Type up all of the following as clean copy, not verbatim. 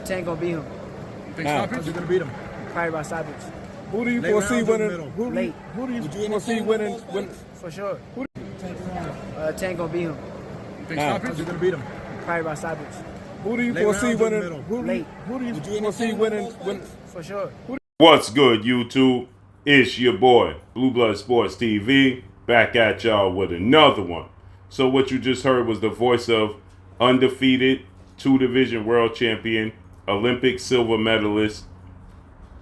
Tank gonna beat him. You think stoppage? You're gonna beat him. Probably by stoppage. Who do you Late foresee rounds or winning? middle? Who Late. do you Would you foresee winning? For sure. Tank gonna beat him. You think stoppage? You're gonna beat him. Probably by stoppage. Who do you Late foresee rounds or winning? middle? Late. Who do you foresee winning? For sure. What's good, YouTube? It's your boy, Blue Blood Sports TV, back at y'all with another one. So what you just heard was the voice of undefeated, two-division world champion, Olympic silver medalist,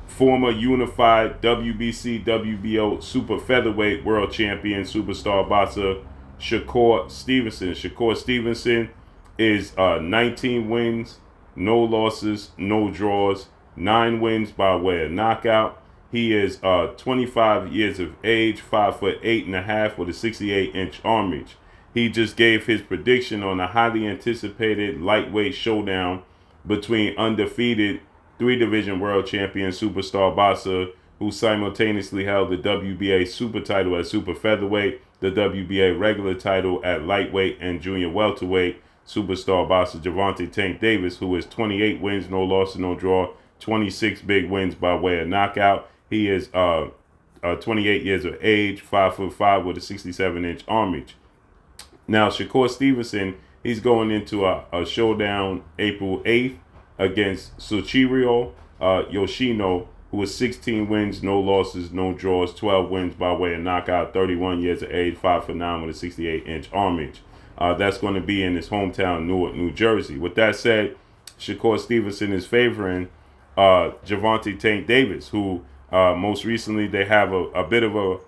former unified WBC, WBO super featherweight world champion, superstar boxer, Shakur Stevenson. Shakur Stevenson is 19 wins, no losses, no draws, 9 wins by way of knockout. He is 25 years of age, 5'8.5" with a 68-inch arm reach. He just gave his prediction on a highly anticipated lightweight showdown between undefeated 3-division world champion superstar boxer who simultaneously held the WBA super title at super featherweight, the WBA regular title at lightweight and junior welterweight, superstar boxer Gervonta Tank Davis, who is 28 wins, no losses, no draw, 26 big wins by way of knockout. He is 28 years of age, 5'5" with a 67-inch arm reach. Now, Shakur Stevenson, he's going into a showdown April 8th against Soichiro Yoshino, who is 16 wins, no losses, no draws, 12 wins by way of knockout, 31 years of age, 5'9" with a 68-inch arm reach. That's going to be in his hometown, Newark, New Jersey. With that said, Shakur Stevenson is favoring Gervonta Tank Davis, who most recently they have a bit of a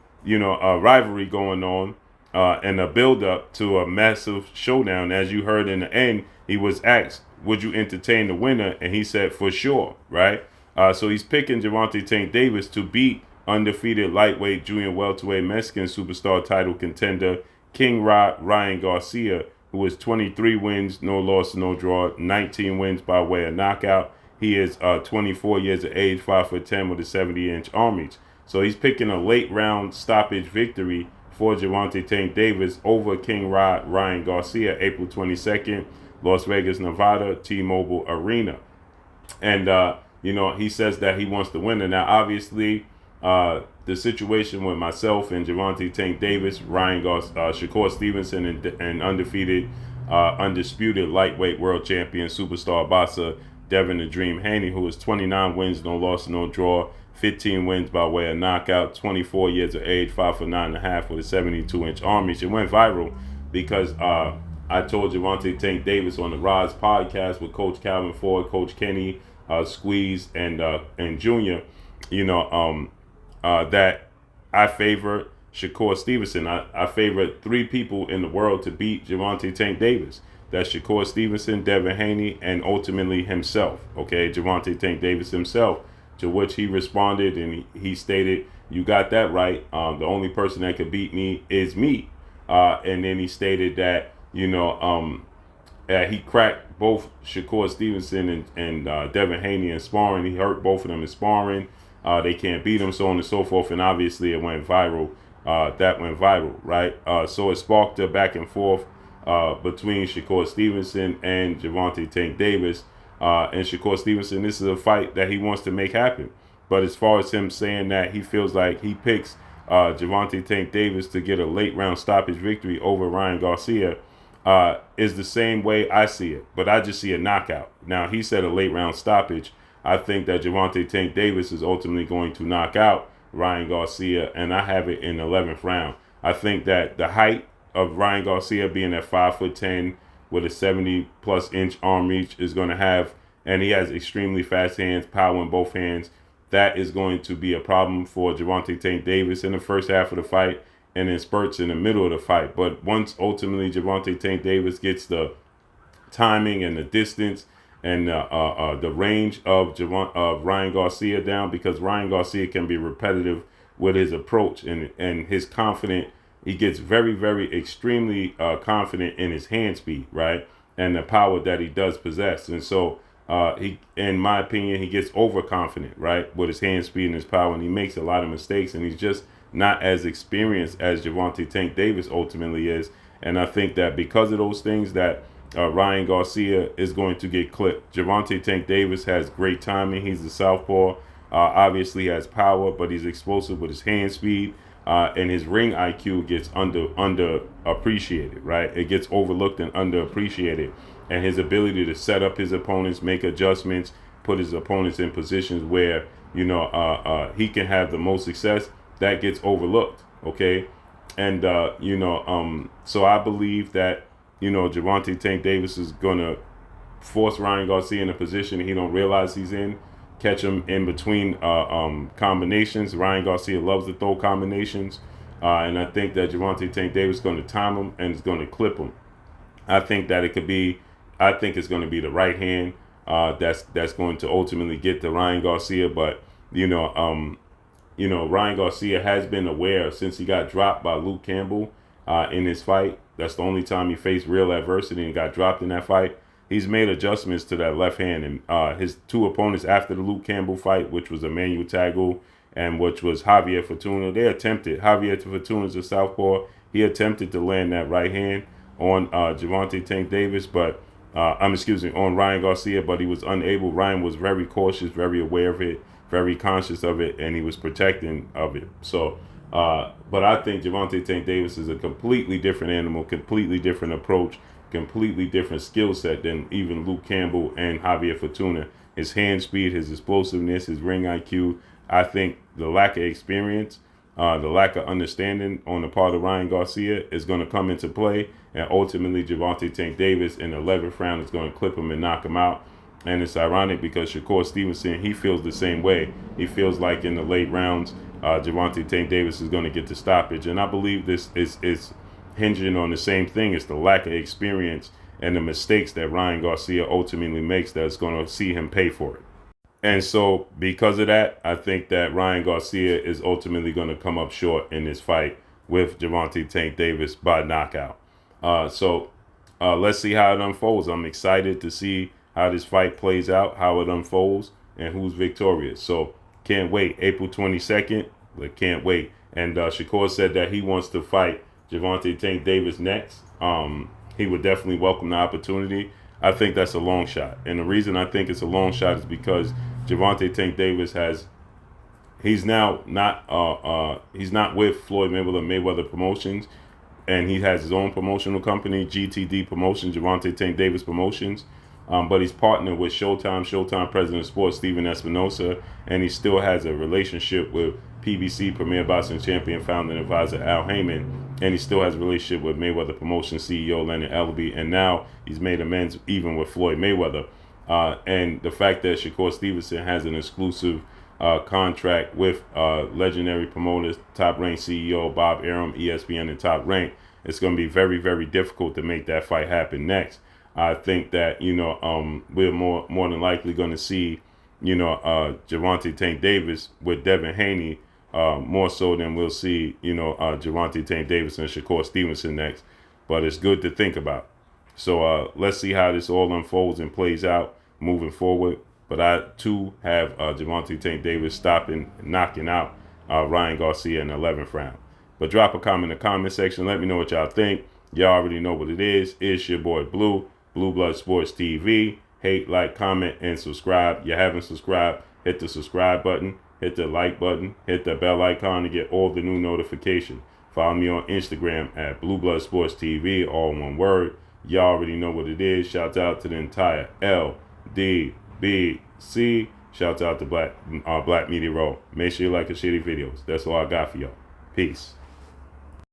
rivalry going on and a build-up to a massive showdown. As you heard in the end, he was asked, would you entertain the winner? And he said, for sure, right? So he's picking Gervonta Tank Davis to beat undefeated lightweight junior welterweight Mexican superstar title contender King Ryan Garcia, who is 23 wins, no loss, no draw, 19 wins by way of knockout. He is 24 years of age, 5'10" with a 70-inch arm reach. So he's picking a late round stoppage victory for Gervonta Tank Davis over King Ryan Garcia, April 22nd, Las Vegas, Nevada, T-Mobile Arena. And, he says that he wants to win. And now, obviously, the situation with myself and Gervonta Tank Davis, Shakur Stevenson, and undefeated, undisputed lightweight world champion, superstar boxer, Devin the Dream Haney, who is 29 wins, no loss, no draw, 15 wins by way of knockout, 24 years of age, 5'9.5" with a 72-inch arm reach. It went viral because I told Gervonta Tank Davis on the Rise podcast with Coach Calvin Ford, Coach Kenny, Squeeze, and Junior, that I favor Shakur Stevenson. I favor 3 people in the world to beat Gervonta Tank Davis. That's Shakur Stevenson, Devin Haney, and ultimately himself, okay, Gervonta Tank Davis himself, to which he responded and he stated, you got that right. The only person that could beat me is me. And then he stated that, he cracked both Shakur Stevenson and Devin Haney in sparring. He hurt both of them in sparring. They can't beat him, so on and so forth. And obviously it went viral. That went viral, right? So it sparked a back and forth between Shakur Stevenson and Gervonta Tank Davis. And Shakur Stevenson, this is a fight that he wants to make happen. But as far as him saying that he feels like he picks Gervonta Tank Davis to get a late round stoppage victory over Ryan Garcia is the same way I see it. But I just see a knockout. Now, he said a late round stoppage. I think that Gervonta Tank Davis is ultimately going to knock out Ryan Garcia, and I have it in the 11th round. I think that the height of Ryan Garcia being at 5'10" with a 70+ inch arm reach is going to have, and he has extremely fast hands, power in both hands. That is going to be a problem for Gervonta Tank Davis in the first half of the fight and in spurts in the middle of the fight. But once ultimately Gervonta Tank Davis gets the timing and the distance and the range of Ryan Garcia down, because Ryan Garcia can be repetitive with his approach and his confident. He gets very, very extremely confident in his hand speed, right? And the power that he does possess. And so he, in my opinion, he gets overconfident, right? With his hand speed and his power, and he makes a lot of mistakes, and he's just not as experienced as Gervonta Tank Davis ultimately is. And I think that because of those things, that Ryan Garcia is going to get clipped. Gervonta Tank Davis has great timing. He's a southpaw. Obviously has power, but he's explosive with his hand speed. And his ring IQ gets underappreciated, right? It gets overlooked and underappreciated. And his ability to set up his opponents, make adjustments, put his opponents in positions where, he can have the most success, that gets overlooked, okay? And, so I believe that, Gervonta Tank Davis is going to force Ryan Garcia in a position he don't realize he's in, catch him in between combinations. Ryan Garcia loves to throw combinations, and I think that Gervonta Tank Davis is going to time him and is going to clip him. I think it's going to be the right hand that's going to ultimately get to Ryan Garcia. But Ryan Garcia has been aware since he got dropped by Luke Campbell in his fight. That's the only time he faced real adversity and got dropped in that fight. He's made adjustments to that left hand, and his two opponents after the Luke Campbell fight, which was Emmanuel Tagle and which was Javier Fortuna, Javier Fortuna is a southpaw. He attempted to land that right hand on Gervonta Tank Davis, but on Ryan Garcia, but he was unable. Ryan was very cautious, very aware of it, very conscious of it, and he was protecting of it. So, but I think Gervonta Tank Davis is a completely different animal, completely different approach, completely different skill set than even Luke Campbell and Javier Fortuna. His hand speed, his explosiveness, his ring IQ. I think the lack of experience, the lack of understanding on the part of Ryan Garcia is going to come into play. And ultimately, Gervonta Tank Davis in the 11th round is going to clip him and knock him out. And it's ironic because Shakur Stevenson, he feels the same way. He feels like in the late rounds, Gervonta Tank Davis is going to get the stoppage. And I believe this is hinging on the same thing. It's the lack of experience and the mistakes that Ryan Garcia ultimately makes that's going to see him pay for it. And so because of that, I think that Ryan Garcia is ultimately going to come up short in this fight with Gervonta Tank Davis by knockout. So let's see how it unfolds. I'm excited to see how this fight plays out, how it unfolds, and who's victorious. So can't wait. April 22nd, but can't wait. And Shakur said that he wants to fight Gervonta Tank Davis next. He would definitely welcome the opportunity. I think that's a long shot. And the reason I think it's a long shot is because Gervonta Tank Davis he's now not with Floyd Mayweather Promotions, and he has his own promotional company, GTD Promotions, Gervonta Tank Davis Promotions. But he's partnered with Showtime President of Sports Steven Espinosa, and he still has a relationship with PBC Premier Boxing Champion Founder and Advisor Al Heyman, and he still has a relationship with Mayweather Promotions CEO Leonard Ellerbe, and now he's made amends even with Floyd Mayweather. And the fact that Shakur Stevenson has an exclusive contract with legendary promoters, top-ranked CEO Bob Arum, ESPN, and Top Rank, it's going to be very, very difficult to make that fight happen next. I think that, we're more than likely going to see, Gervonta Tank Davis with Devin Haney more so than we'll see, Gervonta Tank Davis and Shakur Stevenson next. But it's good to think about. So let's see how this all unfolds and plays out moving forward. But I, too, have Gervonta Tank Davis stopping and knocking out Ryan Garcia in the 11th round. But drop a comment in the comment section. Let me know what y'all think. Y'all already know what it is. It's your boy Blue, Blue Blood Sports TV. Hate, like, comment, and subscribe. You haven't subscribed, hit the subscribe button, hit the like button, hit the bell icon to get all the new notifications. Follow me on Instagram at Blue Blood Sports TV, all one word. Y'all already know what it is. Shout out to the entire LDBC. Shout out to Black Media Row. Make sure you like and share the videos. That's all I got for y'all. Peace.